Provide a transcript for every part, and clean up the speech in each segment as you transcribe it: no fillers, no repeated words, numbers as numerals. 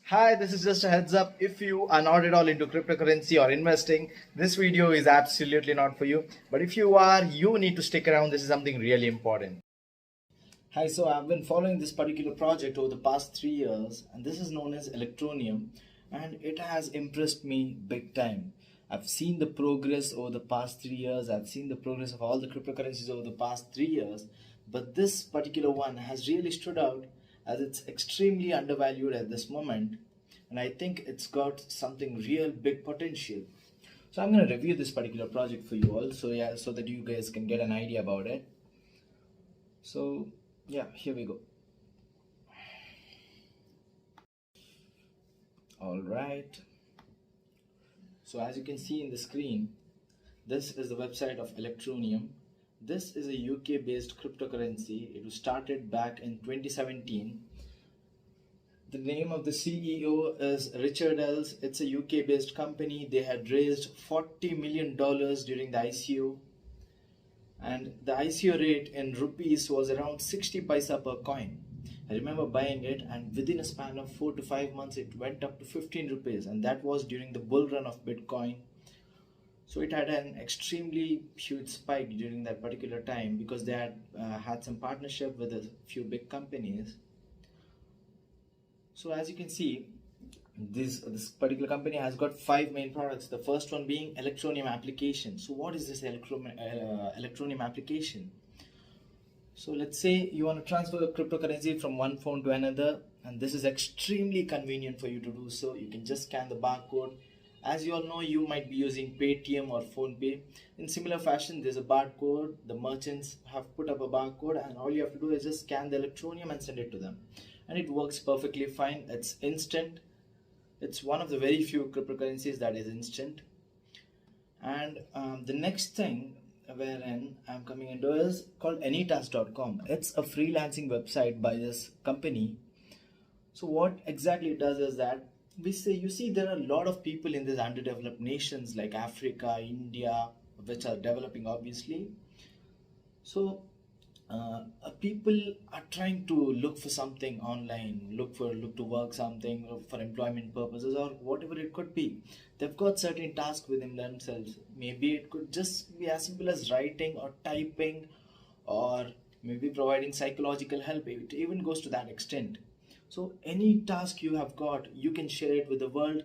Hi, this is just a heads up. If you are not at all into cryptocurrency or investing, this video is absolutely not for you. But if you are, you need to stick around. This is something really important. Hi, so I've been following this particular project over the past 3 years, and this is known as ELECTRONEUM, and it has impressed me big time. I've seen the progress over the past 3 years, I've seen the progress of all the cryptocurrencies over the past 3 years, but this particular one has really stood out as it's extremely undervalued at this moment, and I think it's got something real big potential. So I'm going to review this particular project for you all, so that you guys can get an idea about it. So yeah, here we go. All right. So as you can see in the screen, this is the website of ELECTRONEUM. This is a UK based cryptocurrency. It was started back in 2017. The name of the CEO is Richard Els. It's a UK based company. They had raised $40 million during the ICO, and the ICO rate in rupees was around 60 paisa per coin. I remember buying it, and within a span of 4 to 5 months it went up to 15 rupees, and that was during the bull run of Bitcoin. So it had an extremely huge spike during that particular time because they had some partnership with a few big companies. So as you can see, this particular company has got 5 main products. The first one being ELECTRONEUM application. So what is this ELECTRONEUM application? So let's say you want to transfer a cryptocurrency from one phone to another, and this is extremely convenient for you to do so. You can just scan the barcode. As you all know, you might be using Paytm or PhonePe. In similar fashion, there's a barcode. The merchants have put up a barcode, and all you have to do is just scan the ELECTRONEUM and send it to them. And it works perfectly fine. It's instant. It's one of the very few cryptocurrencies that is instant. And the next thing wherein I'm coming into is called anytask.com. It's a freelancing website by this company. So what exactly it does is that you see there are a lot of people in these underdeveloped nations like Africa, India, which are developing obviously. So people are trying to look for something online, look to work something for employment purposes or whatever it could be. They've got certain tasks within themselves. Maybe it could just be as simple as writing or typing, or maybe providing psychological help. It even goes to that extent. So any task you have got, you can share it with the world.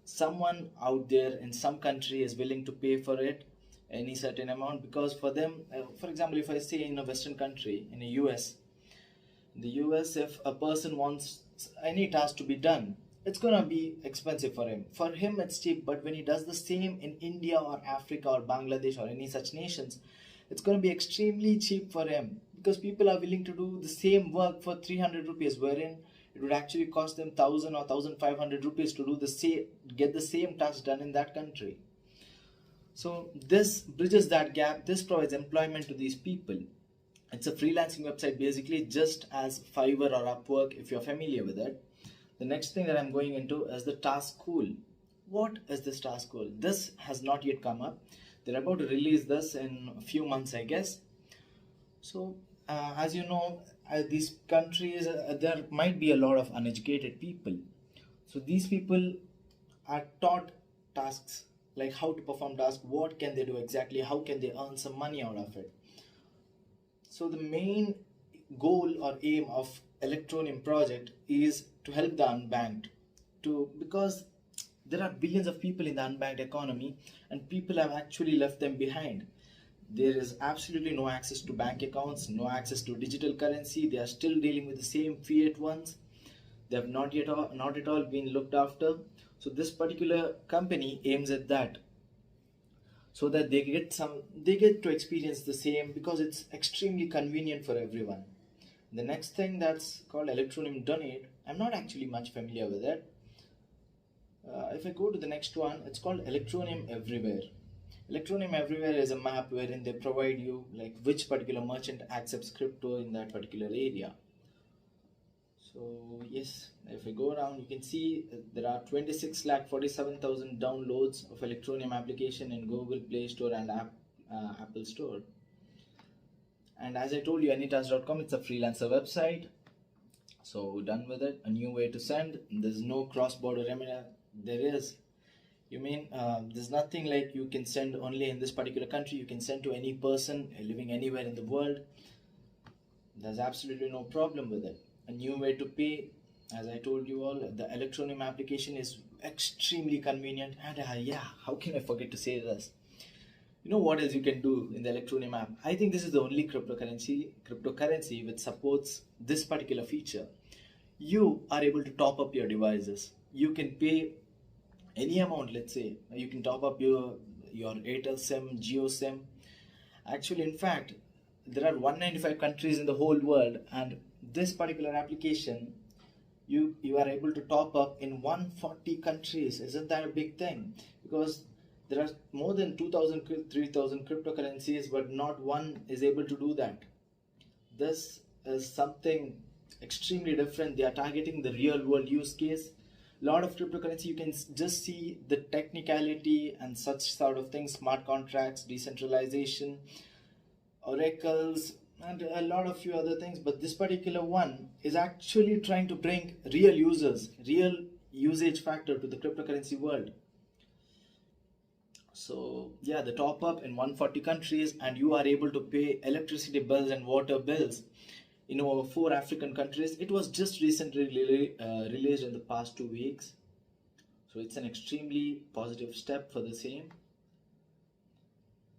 Someone out there in some country is willing to pay for it any certain amount, because for them, for example, if I say in a Western country, in the US, if a person wants any task to be done, it's gonna be expensive for him. For him it's cheap, but when he does the same in India or Africa or Bangladesh or any such nations, it's gonna be extremely cheap for him, because people are willing to do the same work for 300 rupees, wherein it would actually cost them 1000 or 1500 rupees to do get the same task done in that country. So this bridges that gap. This provides employment to these people. It's a freelancing website basically, just as Fiverr or Upwork if you're familiar with it. The next thing that I'm going into is the task pool. What is this task pool? This has not yet come up. They're about to release this in a few months, I guess. So as you know, these countries, there might be a lot of uneducated people. So these people are taught tasks, like how to perform tasks, what can they do exactly, how can they earn some money out of it. So the main goal or aim of ELECTRONEUM project is to help the unbanked, because there are billions of people in the unbanked economy and people have actually left them behind. There is absolutely no access to bank accounts, no access to digital currency. They are still dealing with the same fiat ones. They have not at all been looked after. So this particular company aims at that, so that they get to experience the same, because it's extremely convenient for everyone. The next thing, that's called ELECTRONEUM Donate. I'm not actually much familiar with it. If I go to the next one, it's called ELECTRONEUM Everywhere. ELECTRONEUM Everywhere is a map wherein they provide you like which particular merchant accepts crypto in that particular area. So yes, if I go around, you can see there are 26,47,000 downloads of ELECTRONEUM application in Google Play Store and Apple Store. And as I told you, anytask.com, it's a freelancer website. So done with it. A new way to send. There's no cross-border remedy. There is. You mean there's nothing like you can send only in this particular country. You can send to any person living anywhere in the world. There's absolutely no problem with it. A new way to pay. As I told you all, the Electronium application is extremely convenient. And yeah, how can I forget to say this? You know what else you can do in the Electronium app? I think this is the only cryptocurrency which supports this particular feature. You are able to top up your devices. You can pay any amount. Let's say you can top up your Airtel SIM, Geo SIM. Actually, in fact, there are 195 countries in the whole world, and this particular application, you are able to top up in 140 countries. Isn't that a big thing? Because there are more than 2000 3000 cryptocurrencies, but not one is able to do that. This is something extremely different. They are targeting the real world use case. A lot of cryptocurrency, you can just see the technicality and such sort of things, smart contracts, decentralization, oracles, and a lot of few other things. But this particular one is actually trying to bring real users, real usage factor to the cryptocurrency world. So yeah, the top up in 140 countries, and you are able to pay electricity bills and water bills in over 4 African countries. It was just recently released in the past 2 weeks. So it's an extremely positive step for the same.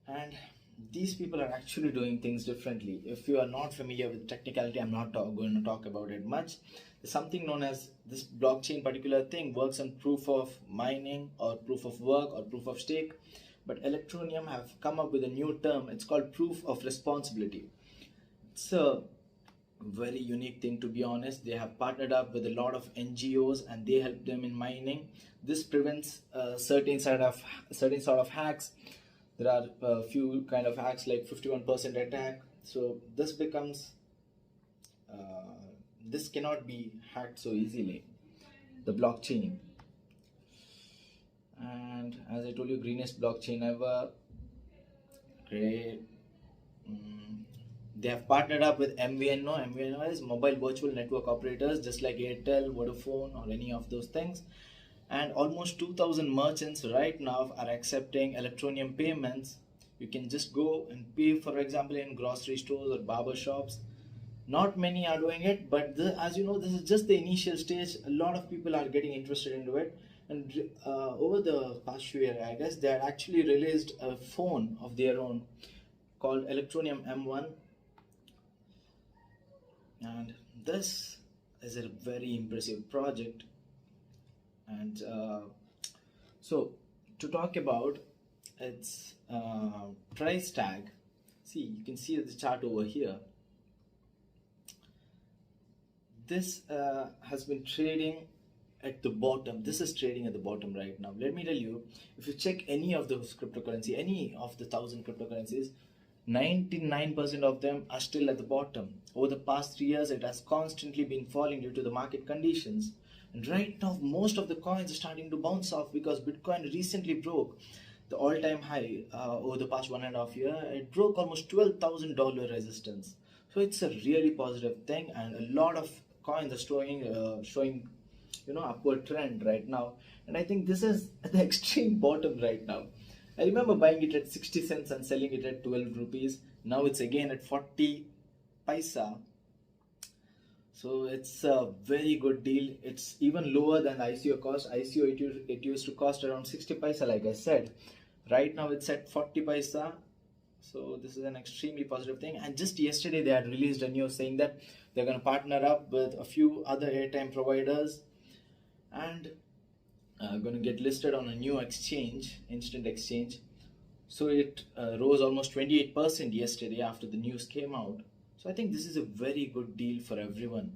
And these people are actually doing things differently. If you are not familiar with technicality, I'm not going to talk about it much. There's something known as this blockchain particular thing works on proof of mining or proof of work or proof of stake. But Electronium have come up with a new term. It's called proof of responsibility. It's a very unique thing, to be honest. They have partnered up with a lot of NGOs and they help them in mining. This prevents certain sort of hacks. There are a few kind of hacks like 51% attack. So this becomes this cannot be hacked so easily, the blockchain. And as I told you, greenest blockchain ever. Great. They have partnered up with MVNO. MVNO is mobile virtual network operators, just like Airtel, Vodafone, or any of those things. And almost 2000 merchants right now are accepting Electronium payments. You can just go and pay, for example, in grocery stores or barber shops. Not many are doing it, but as you know, this is just the initial stage. A lot of people are getting interested into it. And over the past few years, I guess, they had actually released a phone of their own called Electronium M1. And this is a very impressive project. And so to talk about its price tag, see, you can see the chart over here. This has been trading at the bottom. This is trading at the bottom right now. Let me tell you, if you check any of those cryptocurrency, any of the 1000 cryptocurrencies, 99% of them are still at the bottom. Over the past 3 years, it has constantly been falling due to the market conditions. And right now, most of the coins are starting to bounce off because Bitcoin recently broke the all-time high over the past 1.5 years. It broke almost $12,000 resistance. So it's a really positive thing, and a lot of coins are showing upward trend right now. And I think this is at the extreme bottom right now. I remember buying it at 60 cents and selling it at 12 rupees. Now it's again at 40 paisa. So it's a very good deal. It's even lower than ICO cost. ICO it used to cost around 60 paisa, like I said. Right now it's at 40 paisa. So this is an extremely positive thing. And just yesterday they had released a news saying that they're going to partner up with a few other airtime providers and going to get listed on a new exchange, instant exchange. So it rose almost 28% yesterday after the news came out. So I think this is a very good deal for everyone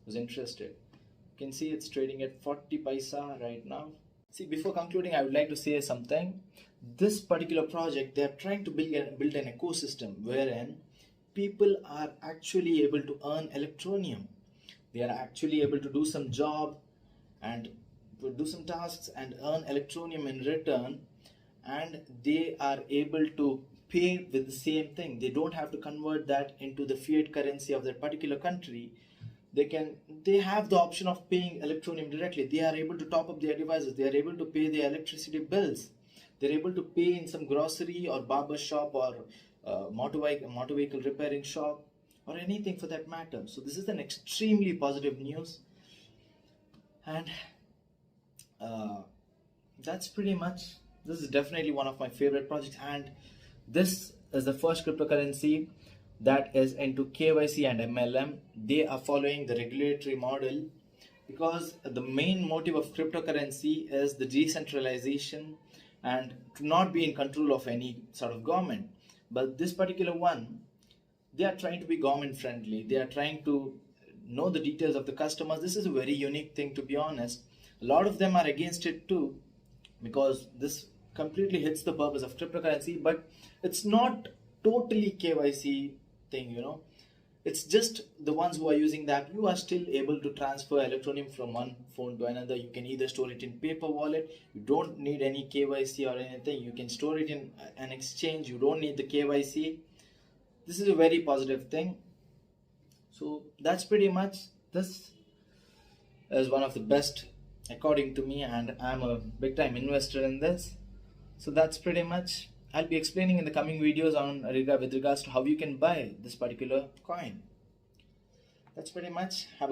who's interested. You can see it's trading at 40 paisa right now. See, before concluding, I would like to say something. This particular project, they are trying to build an ecosystem wherein people are actually able to earn Electronium. They are actually able to do some job and do some tasks and earn Electronium in return, and they are able to pay with the same thing. They don't have to convert that into the fiat currency of that particular country. they have the option of paying Electronium directly. They are able to top up their devices, they are able to pay their electricity bills, they're able to pay in some grocery or barber shop or motor vehicle repairing shop or anything for that matter. So this is an extremely positive news, and uh, that's pretty much, this is definitely one of my favorite projects. And this is the first cryptocurrency that is into KYC and MLM. They are following the regulatory model, because the main motive of cryptocurrency is the decentralization and to not be in control of any sort of government. But this particular one, they are trying to be government friendly, they are trying to know the details of the customers. This is a very unique thing, to be honest. A lot of them are against it too, because this completely hits the purpose of cryptocurrency. But it's not totally KYC thing, it's just the ones who are using the app. You are still able to transfer Electronium from one phone to another. You can either store it in paper wallet, you don't need any KYC or anything. You can store it in an exchange, you don't need the KYC. This is a very positive thing. So that's pretty much, this is one of the best according to me, and I'm a big time investor in this. So that's pretty much, I'll be explaining in the coming videos with regards to how you can buy this particular coin. That's pretty much. Have a good